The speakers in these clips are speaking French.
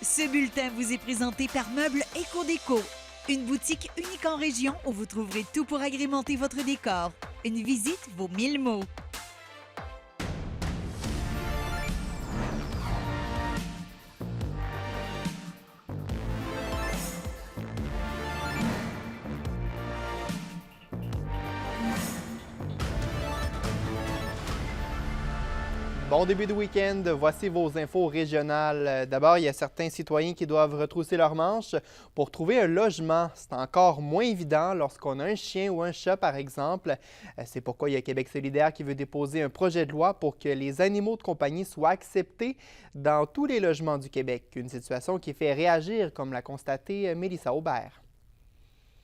Ce bulletin vous est présenté par Meubles Éco-Déco, une boutique unique en région où vous trouverez tout pour agrémenter votre décor. Une visite vaut 1000 mots. Bon début de week-end, voici vos infos régionales. D'abord, il y a certains citoyens qui doivent retrousser leurs manches pour trouver un logement. C'est encore moins évident lorsqu'on a un chien ou un chat, par exemple. C'est pourquoi il y a Québec solidaire qui veut déposer un projet de loi pour que les animaux de compagnie soient acceptés dans tous les logements du Québec. Une situation qui fait réagir, comme l'a constaté Mélissa Aubert.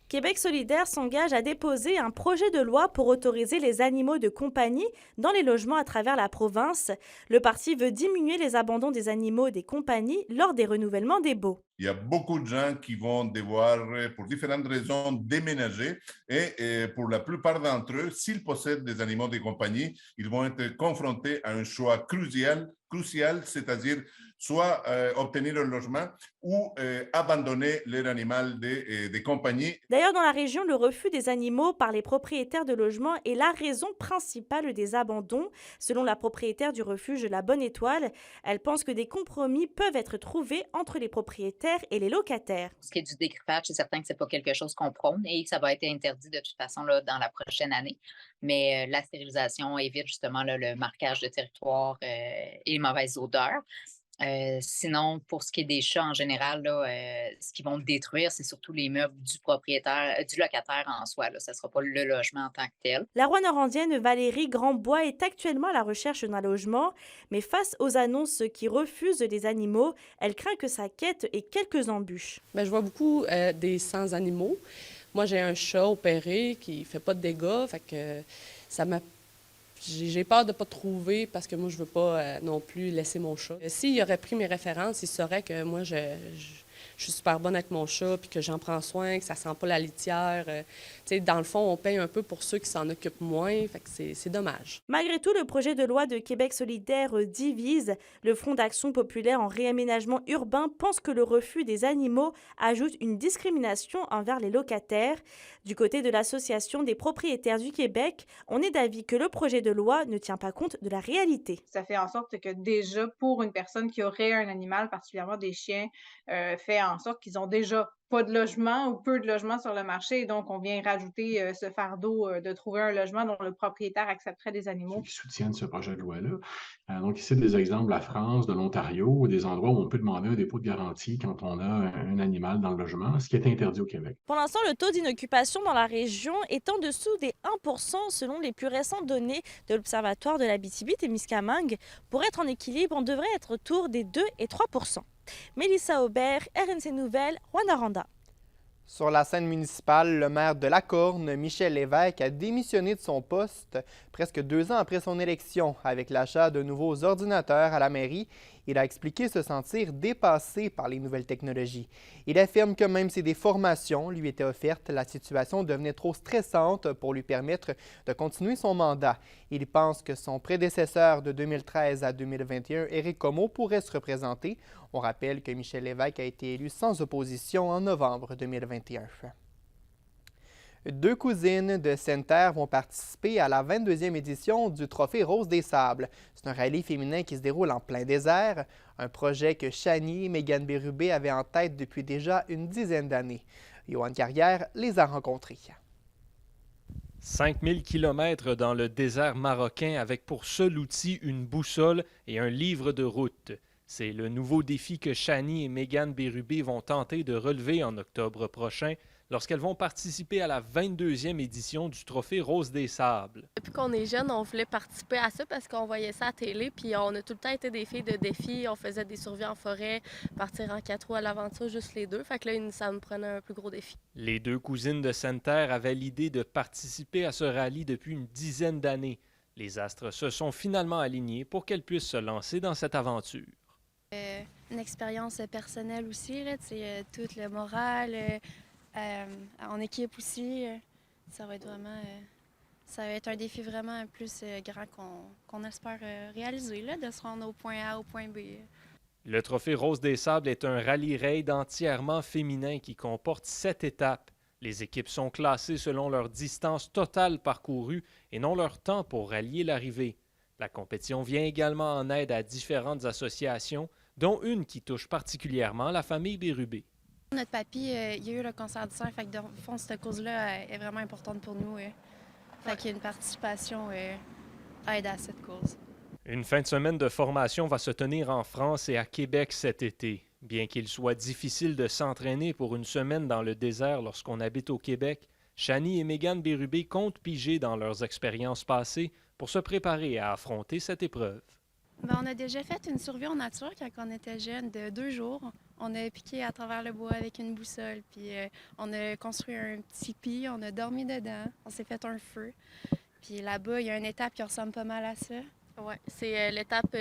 Québec solidaire s'engage à déposer un projet de loi pour autoriser les animaux de compagnie dans les logements à travers la province. Le parti veut diminuer les abandons des animaux des compagnies lors des renouvellements des baux. Il y a beaucoup de gens qui vont devoir, pour différentes raisons, déménager et pour la plupart d'entre eux, s'ils possèdent des animaux de compagnie, ils vont être confrontés à un choix crucial, c'est-à-dire soit obtenir un logement ou abandonner leur animal de compagnie. D'ailleurs, dans la région, le refus des animaux par les propriétaires de logements est la raison principale des abandons. Selon la propriétaire du refuge La Bonne Étoile, elle pense que des compromis peuvent être trouvés entre les propriétaires et les locataires. Ce qui est du dégrippage, c'est certain que ce n'est pas quelque chose qu'on prône et que ça va être interdit de toute façon là, dans la prochaine année. Mais la stérilisation évite justement là, le marquage de territoire et les mauvaises odeurs. Sinon, pour ce qui est des chats en général, là, ce qu'ils vont détruire, c'est surtout les meubles du propriétaire, du locataire en soi. Là. Ça ne sera pas le logement en tant que tel. La Rouyn-Norandienne Valérie Grandbois est actuellement à la recherche d'un logement, mais face aux annonces qui refusent des animaux, elle craint que sa quête ait quelques embûches. Bien, je vois beaucoup des sans-animaux. Moi, j'ai un chat opéré qui ne fait pas de dégâts, fait que ça m'a j'ai peur de ne pas trouver parce que moi, je ne veux pas non plus laisser mon chat. S'il aurait pris mes références, il saurait que moi, je suis super bonne avec mon chat puis que j'en prends soin, que ça ne sent pas la litière. Dans le fond, on paye un peu pour ceux qui s'en occupent moins, fait que c'est dommage. Malgré tout, le projet de loi de Québec solidaire divise. Le Front d'action populaire en réaménagement urbain pense que le refus des animaux ajoute une discrimination envers les locataires. Du côté de l'Association des propriétaires du Québec, on est d'avis que le projet de loi ne tient pas compte de la réalité. Ça fait en sorte que déjà, pour une personne qui aurait un animal, particulièrement des chiens, fait en sorte qu'ils ont déjà pas de logement ou peu de logement sur le marché. Et donc, on vient rajouter ce fardeau de trouver un logement dont le propriétaire accepterait des animaux. Ceux qui soutiennent ce projet de loi-là. Donc, ici, des exemples de la France, de l'Ontario, des endroits où on peut demander un dépôt de garantie quand on a un animal dans le logement, ce qui est interdit au Québec. Pour l'instant, le taux d'inoccupation dans la région est en dessous des 1% selon les plus récentes données de l'Observatoire de l'Abitibi-Témiscamingue. Pour être en équilibre, on devrait être autour des 2 et 3%. Mélissa Aubert, RNC Nouvelles, Rwanda. Sur la scène municipale, le maire de Lacorne, Michel Lévesque, a démissionné de son poste presque 2 ans après son élection. Avec l'achat de nouveaux ordinateurs à la mairie, il a expliqué se sentir dépassé par les nouvelles technologies. Il affirme que même si des formations lui étaient offertes, la situation devenait trop stressante pour lui permettre de continuer son mandat. Il pense que son prédécesseur de 2013 à 2021, Éric Comeau, pourrait se représenter. On rappelle que Michel Lévesque a été élu sans opposition en novembre 2021. 2 cousines de Sainte-Terre vont participer à la 22e édition du Trophée Rose des Sables. C'est un rallye féminin qui se déroule en plein désert, un projet que Chanie et Mégane Bérubé avaient en tête depuis déjà une dizaine d'années. Yoann Carrière les a rencontrés. 5000 kilomètres dans le désert marocain avec pour seul outil une boussole et un livre de route. C'est le nouveau défi que Chanie et Mégane Bérubé vont tenter de relever en octobre prochain lorsqu'elles vont participer à la 22e édition du Trophée Rose des Sables. Depuis qu'on est jeune, on voulait participer à ça parce qu'on voyait ça à la télé, puis on a tout le temps été des filles de défis. On faisait des survies en forêt, partir en 4 roues à l'aventure, juste les deux. Fait que là, ça me prenait un plus gros défi. Les 2 cousines de Sainte-Terre avaient l'idée de participer à ce rallye depuis une dizaine d'années. Les astres se sont finalement alignés pour qu'elles puissent se lancer dans cette aventure. Une expérience personnelle aussi, là, tout le moral, en équipe aussi. Ça va être vraiment... ça va être un défi vraiment plus grand qu'on espère réaliser, là, de se rendre au point A, au point B. Le Trophée Rose des Sables est un rallye-raid entièrement féminin qui comporte 7 étapes. Les équipes sont classées selon leur distance totale parcourue et non leur temps pour rallier l'arrivée. La compétition vient également en aide à différentes associations, dont une qui touche particulièrement la famille Bérubé. Notre papy, il a eu le cancer du sein, fait que dans le fond, cette cause-là est vraiment importante pour nous. Fait qu'il y a une participation aide à cette cause. Une fin de semaine de formation va se tenir en France et à Québec cet été. Bien qu'il soit difficile de s'entraîner pour une semaine dans le désert lorsqu'on habite au Québec, Shani et Mégane Bérubé comptent piger dans leurs expériences passées pour se préparer à affronter cette épreuve. Bien, on a déjà fait une survie en nature quand on était jeune de 2 jours. On a piqué à travers le bois avec une boussole, puis on a construit un tipi, on a dormi dedans, on s'est fait un feu. Puis là-bas, il y a une étape qui ressemble pas mal à ça. Oui, c'est l'étape,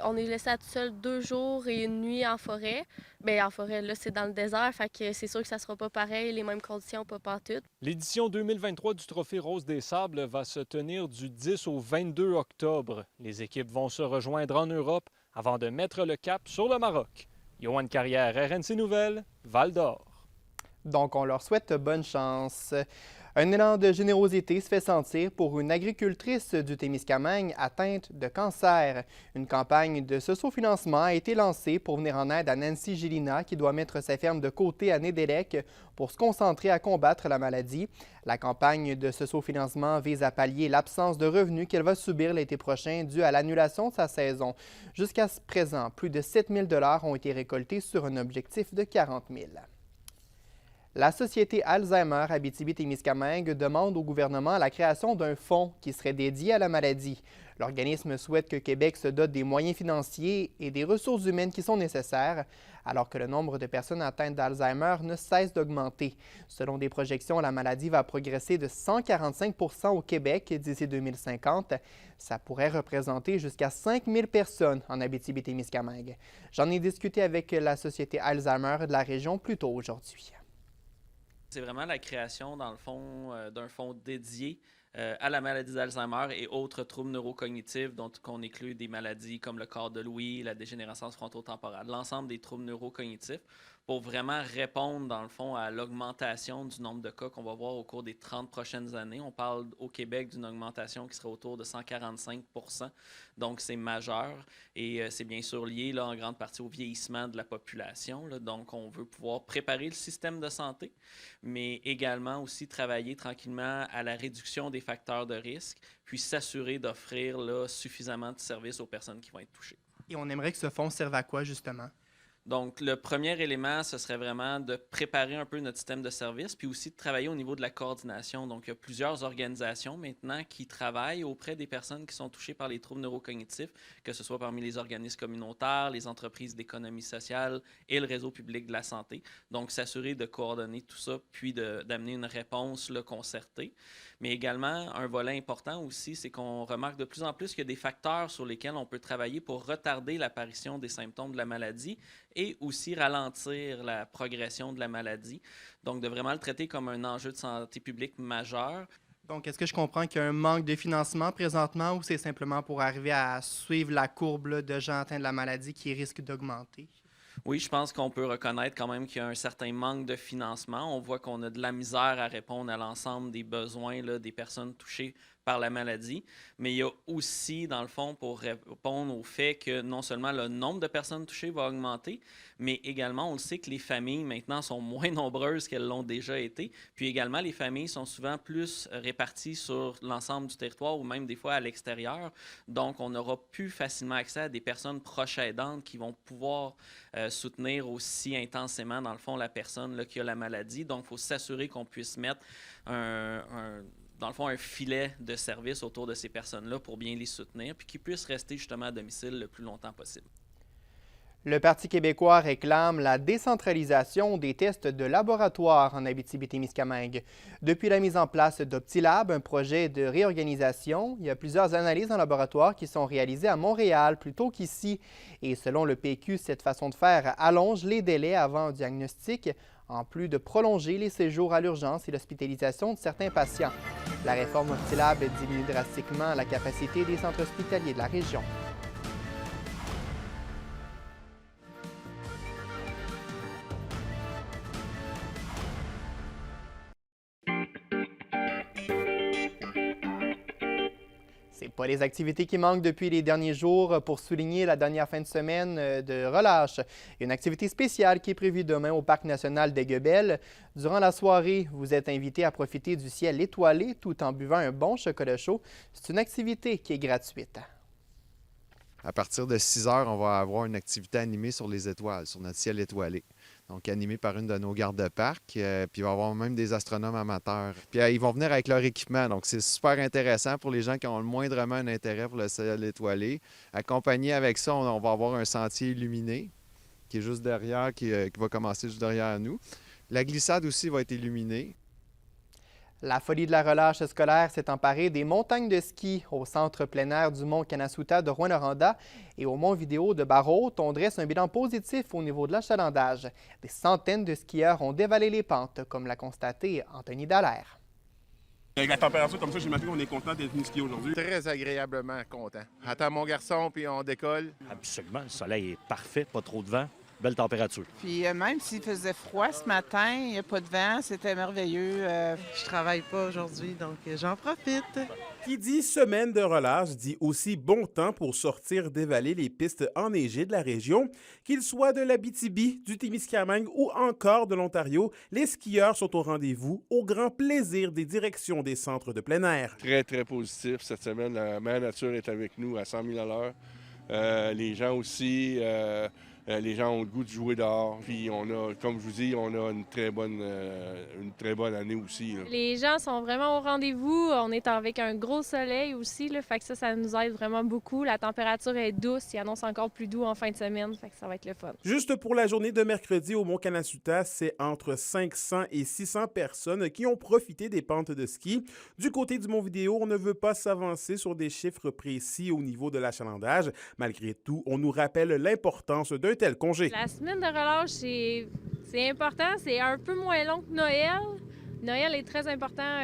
on est laissé à tout seul 2 jours et une nuit en forêt. Bien, en forêt, là, c'est dans le désert, fait que c'est sûr que ça sera pas pareil, les mêmes conditions, pas partout. L'édition 2023 du Trophée Rose des Sables va se tenir du 10 au 22 octobre. Les équipes vont se rejoindre en Europe avant de mettre le cap sur le Maroc. Yoann Carrière, RNC Nouvelles, Val-d'Or. Donc, on leur souhaite bonne chance. Un élan de générosité se fait sentir pour une agricultrice du Témiscamingue atteinte de cancer. Une campagne de socio-financement a été lancée pour venir en aide à Nancy Gélina qui doit mettre sa ferme de côté à Nédélec pour se concentrer à combattre la maladie. La campagne de socio-financement vise à pallier l'absence de revenus qu'elle va subir l'été prochain dû à l'annulation de sa saison. Jusqu'à présent, plus de 7 000 $ ont été récoltés sur un objectif de 40 000 $. La Société Alzheimer Abitibi-Témiscamingue demande au gouvernement la création d'un fonds qui serait dédié à la maladie. L'organisme souhaite que Québec se dote des moyens financiers et des ressources humaines qui sont nécessaires, alors que le nombre de personnes atteintes d'Alzheimer ne cesse d'augmenter. Selon des projections, la maladie va progresser de 145 % au Québec d'ici 2050. Ça pourrait représenter jusqu'à 5 000 personnes en Abitibi-Témiscamingue. J'en ai discuté avec la Société Alzheimer de la région plus tôt aujourd'hui. C'est vraiment la création, dans le fond, d'un fonds dédié à la maladie d'Alzheimer et autres troubles neurocognitifs dont on inclut des maladies comme le corps de Lewy, la dégénérescence frontotemporale, l'ensemble des troubles neurocognitifs pour vraiment répondre, dans le fond, à l'augmentation du nombre de cas qu'on va voir au cours des 30 prochaines années. On parle au Québec d'une augmentation qui serait autour de 145 %, donc c'est majeur et c'est bien sûr lié là, en grande partie au vieillissement de la population. Là. Donc, on veut pouvoir préparer le système de santé, mais également aussi travailler tranquillement à la réduction des facteurs de risque, puis s'assurer d'offrir là, suffisamment de services aux personnes qui vont être touchées. Et on aimerait que ce fonds serve à quoi, justement? Donc, le premier élément, ce serait vraiment de préparer un peu notre système de service, puis aussi de travailler au niveau de la coordination. Donc, il y a plusieurs organisations maintenant qui travaillent auprès des personnes qui sont touchées par les troubles neurocognitifs, que ce soit parmi les organismes communautaires, les entreprises d'économie sociale et le réseau public de la santé. Donc, s'assurer de coordonner tout ça, puis d'amener une réponse là, concertée. Mais également, un volet important aussi, c'est qu'on remarque de plus en plus qu'il y a des facteurs sur lesquels on peut travailler pour retarder l'apparition des symptômes de la maladie et aussi ralentir la progression de la maladie. Donc, de vraiment le traiter comme un enjeu de santé publique majeur. Donc, est-ce que je comprends qu'il y a un manque de financement présentement ou c'est simplement pour arriver à suivre la courbe là, de gens atteints de la maladie qui risque d'augmenter? Oui, je pense qu'on peut reconnaître quand même qu'il y a un certain manque de financement. On voit qu'on a de la misère à répondre à l'ensemble des besoins là, des personnes touchées par la maladie. Mais il y a aussi, dans le fond, pour répondre au fait que non seulement le nombre de personnes touchées va augmenter, mais également, on le sait que les familles maintenant sont moins nombreuses qu'elles l'ont déjà été. Puis également, les familles sont souvent plus réparties sur l'ensemble du territoire ou même des fois à l'extérieur. Donc, on aura plus facilement accès à des personnes proches aidantes qui vont pouvoir soutenir aussi intensément, dans le fond, la personne là, qui a la maladie. Donc, il faut s'assurer qu'on puisse mettre dans le fond, un filet de service autour de ces personnes-là pour bien les soutenir, puis qu'ils puissent rester justement à domicile le plus longtemps possible. Le Parti québécois réclame la décentralisation des tests de laboratoire en Abitibi-Témiscamingue. Depuis la mise en place d'Optilab, un projet de réorganisation, il y a plusieurs analyses en laboratoire qui sont réalisées à Montréal plutôt qu'ici. Et selon le PQ, cette façon de faire allonge les délais avant un diagnostic, en plus de prolonger les séjours à l'urgence et l'hospitalisation de certains patients. La réforme Optilab diminue drastiquement la capacité des centres hospitaliers de la région. Pas les activités qui manquent depuis les derniers jours pour souligner la dernière fin de semaine de relâche. Il y a une activité spéciale qui est prévue demain au Parc national d'Aiguebelle. Durant la soirée, vous êtes invité à profiter du ciel étoilé tout en buvant un bon chocolat chaud. C'est une activité qui est gratuite. À partir de 6 heures, on va avoir une activité animée sur les étoiles, sur notre ciel étoilé. Donc, animée par une de nos gardes de parc. Puis, il va y avoir même des astronomes amateurs. Puis, ils vont venir avec leur équipement. Donc, c'est super intéressant pour les gens qui ont le moindrement un intérêt pour le ciel étoilé. Accompagné avec ça, on va avoir un sentier illuminé qui est juste derrière, qui va commencer juste derrière nous. La glissade aussi va être illuminée. La folie de la relâche scolaire s'est emparée des montagnes de ski au centre plein air du mont Kanasuta de Rouyn-Noranda et au mont vidéo de Barrault. On dresse un bilan positif au niveau de l'achalandage. Des centaines de skieurs ont dévalé les pentes, comme l'a constaté Anthony Dallaire. Avec la température comme ça, j'imagine qu'on est content d'être venu skier aujourd'hui. Très agréablement content. Attends mon garçon, puis on décolle. Absolument, le soleil est parfait, pas trop de vent. Belle température. Puis même s'il faisait froid ce matin, il n'y a pas de vent, c'était merveilleux. Je travaille pas aujourd'hui, donc j'en profite. Qui dit semaine de relâche dit aussi bon temps pour sortir dévaler les pistes enneigées de la région. Qu'ils soient de l'Abitibi, du Témiscamingue ou encore de l'Ontario, les skieurs sont au rendez-vous au grand plaisir des directions des centres de plein air. Très, très positif cette semaine. La mère nature est avec nous à 100 000 à l'heure. Les gens aussi... les gens ont le goût de jouer dehors. Puis on a, comme je vous dis, on a une très bonne année aussi. Là. Les gens sont vraiment au rendez-vous. On est avec un gros soleil aussi, là, fait que ça nous aide vraiment beaucoup. La température est douce. Il annonce encore plus doux en fin de semaine, fait que ça va être le fun. Juste pour la journée de mercredi au mont Kanasuta, c'est entre 500 et 600 personnes qui ont profité des pentes de ski. Du côté du mont vidéo, on ne veut pas s'avancer sur des chiffres précis au niveau de l'achalandage. Malgré tout, on nous rappelle l'importance d'un tel congé. La semaine de relâche, c'est important. C'est un peu moins long que Noël. Noël est très important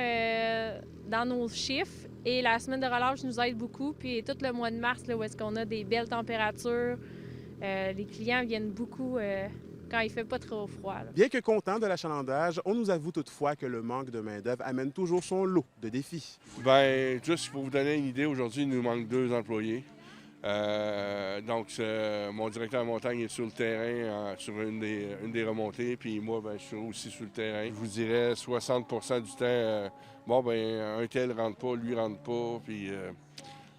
dans nos chiffres. Et la semaine de relâche nous aide beaucoup. Puis tout le mois de mars, là, où est-ce qu'on a des belles températures, les clients viennent beaucoup quand il fait pas trop froid. Là. Bien que content de l'achalandage, on nous avoue toutefois que le manque de main-d'œuvre amène toujours son lot de défis. Bien, juste pour vous donner une idée, aujourd'hui, il nous manque 2 employés. Donc, mon directeur de montagne est sur le terrain, sur une des remontées, puis moi, je suis aussi sur le terrain. Je vous dirais 60% du temps, un tel rentre pas, lui rentre pas, puis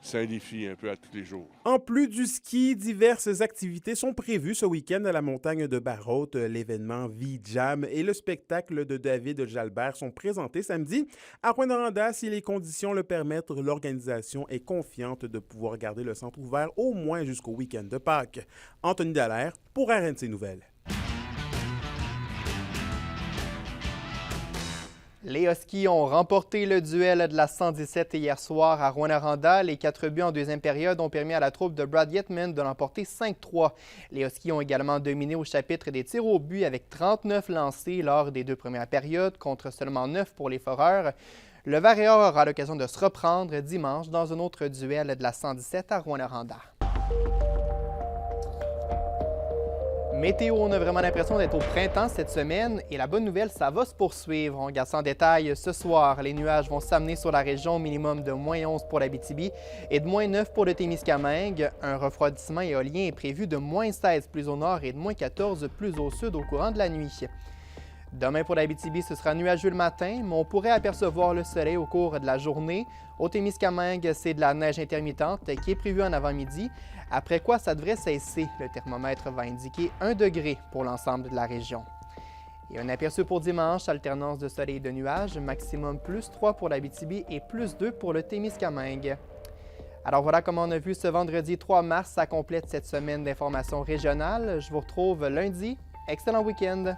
c'est un défi un peu à tous les jours. En plus du ski, diverses activités sont prévues ce week-end à la montagne de Barrault. L'événement V-Jam et le spectacle de David Jalbert sont présentés samedi. À Rouyn-Noranda, si les conditions le permettent, l'organisation est confiante de pouvoir garder le centre ouvert au moins jusqu'au week-end de Pâques. Anthony Dallaire pour RNC Nouvelles. Les Huskies ont remporté le duel de la 117 hier soir à Rouyn-Noranda. Les 4 buts en deuxième période ont permis à la troupe de Brad Yetman de l'emporter 5-3. Les Huskies ont également dominé au chapitre des tirs au but avec 39 lancés lors des 2 premières périodes contre seulement 9 pour les Foreurs. Le Vert-et-Or aura l'occasion de se reprendre dimanche dans un autre duel de la 117 à Rouyn-Noranda. Météo, on a vraiment l'impression d'être au printemps cette semaine et la bonne nouvelle, ça va se poursuivre. On regarde ça en détail ce soir. Les nuages vont s'amener sur la région, minimum de moins 11 pour l'Abitibi et de moins 9 pour le Témiscamingue. Un refroidissement éolien est prévu de moins 16 plus au nord et de moins 14 plus au sud au courant de la nuit. Demain pour l'Abitibi, ce sera nuageux le matin, mais on pourrait apercevoir le soleil au cours de la journée. Au Témiscamingue, c'est de la neige intermittente qui est prévue en avant-midi, après quoi ça devrait cesser. Le thermomètre va indiquer 1 degré pour l'ensemble de la région. Et un aperçu pour dimanche, alternance de soleil et de nuages, maximum plus 3 pour l'Abitibi et plus 2 pour le Témiscamingue. Alors voilà comment on a vu ce vendredi 3 mars, ça complète cette semaine d'informations régionales. Je vous retrouve lundi. Excellent week-end!